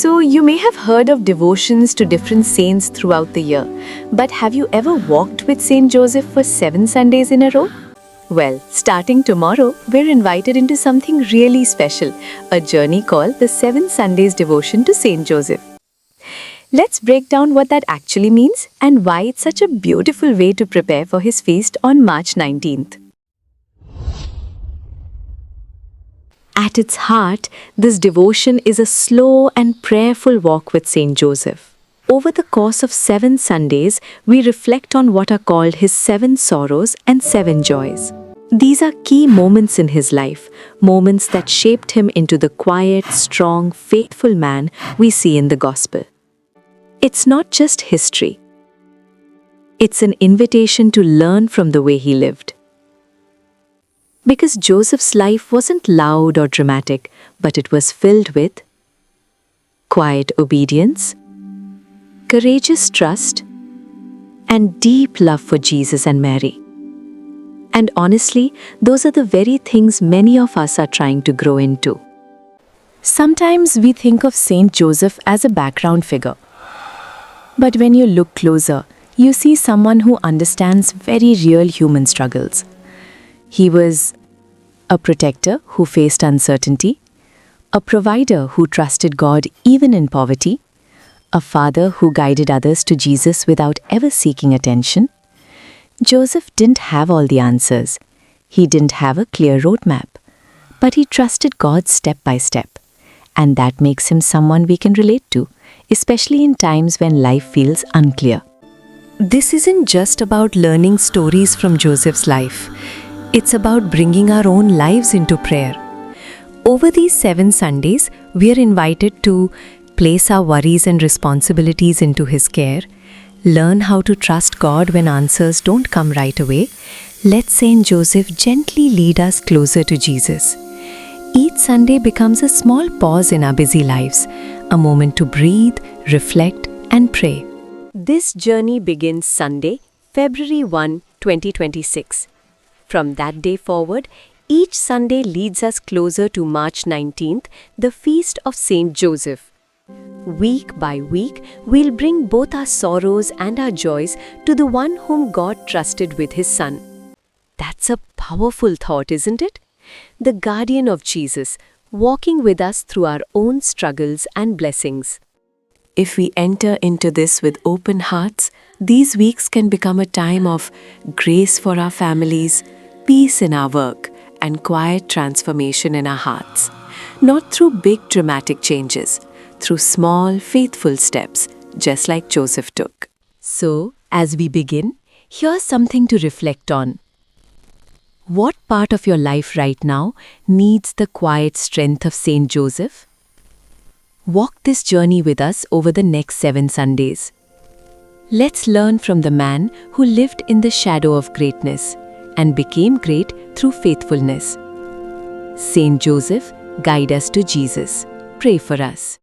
So, you may have heard of devotions to different saints throughout the year, but have you ever walked with Saint Joseph for 7 Sundays in a row? Well, starting tomorrow, we're invited into something really special, a journey called the 7 Sundays Devotion to Saint Joseph. Let's break down what that actually means and why it's such a beautiful way to prepare for his feast on March 19th. At its heart, this devotion is a slow and prayerful walk with Saint Joseph. Over the course of 7 Sundays, we reflect on what are called his 7 sorrows and 7 joys. These are key moments in his life, moments that shaped him into the quiet, strong, faithful man we see in the Gospel. It's not just history. It's an invitation to learn from the way he lived. Because Joseph's life wasn't loud or dramatic, but it was filled with quiet obedience, courageous trust, and deep love for Jesus and Mary. And honestly, those are the very things many of us are trying to grow into. Sometimes we think of Saint Joseph as a background figure. But when you look closer, you see someone who understands very real human struggles. He was a protector who faced uncertainty, a provider who trusted God even in poverty, a father who guided others to Jesus without ever seeking attention. Joseph didn't have all the answers. He didn't have a clear roadmap, but he trusted God step by step. And that makes him someone we can relate to, especially in times when life feels unclear. This isn't just about learning stories from Joseph's life. It's about bringing our own lives into prayer. Over these 7 Sundays, we are invited to place our worries and responsibilities into his care, learn how to trust God when answers don't come right away. Let Saint Joseph gently lead us closer to Jesus. Each Sunday becomes a small pause in our busy lives, a moment to breathe, reflect, and pray. This journey begins Sunday, February 1, 2026. From that day forward, each Sunday leads us closer to March 19th, the feast of Saint Joseph. Week by week, we'll bring both our sorrows and our joys to the one whom God trusted with his Son. That's a powerful thought, isn't it? The guardian of Jesus, walking with us through our own struggles and blessings. If we enter into this with open hearts, these weeks can become a time of grace for our families, peace in our work, and quiet transformation in our hearts. Not through big dramatic changes, through small, faithful steps, just like Joseph took. So, as we begin, here's something to reflect on. What part of your life right now needs the quiet strength of Saint Joseph? Walk this journey with us over the next 7 Sundays. Let's learn from the man who lived in the shadow of greatness and became great through faithfulness. Saint Joseph, guide us to Jesus. Pray for us.